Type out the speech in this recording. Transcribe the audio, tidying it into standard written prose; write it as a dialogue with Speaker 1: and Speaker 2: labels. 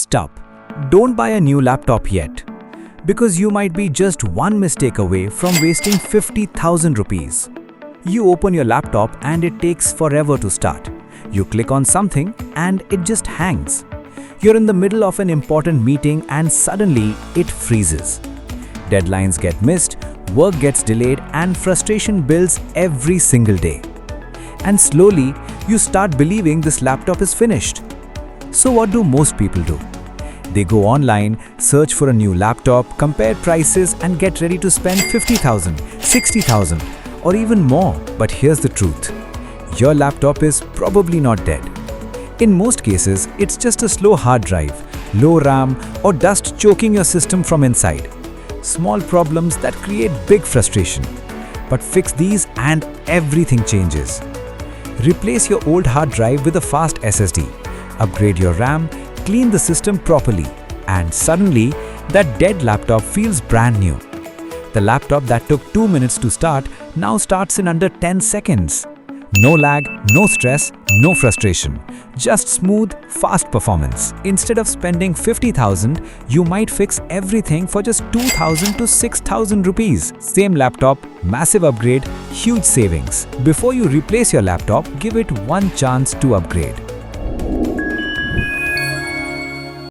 Speaker 1: Stop. Don't buy a new laptop yet, because you might be just one mistake away from wasting 50,000 rupees. You open your laptop and it takes forever to start. You click on something and it just hangs. You're in the middle of an important meeting and suddenly it freezes. Deadlines get missed, work gets delayed, and frustration builds every single day. And slowly, you start believing this laptop is finished. So what do most people do? They go online, search for a new laptop, compare prices, and get ready to spend 50,000, 60,000, or even more. But here's the truth. Your laptop is probably not dead. In most cases, it's just a slow hard drive, low RAM, or dust choking your system from inside. Small problems that create big frustration. But fix these and everything changes. Replace your old hard drive with a fast SSD. Upgrade your RAM, clean the system properly, and suddenly, that dead laptop feels brand new. The laptop that took 2 minutes to start now starts in under 10 seconds. No lag, no stress, no frustration. Just smooth, fast performance. Instead of spending 50,000, you might fix everything for just 2,000 to 6,000 rupees. Same laptop, massive upgrade, huge savings. Before you replace your laptop, give it one chance to upgrade.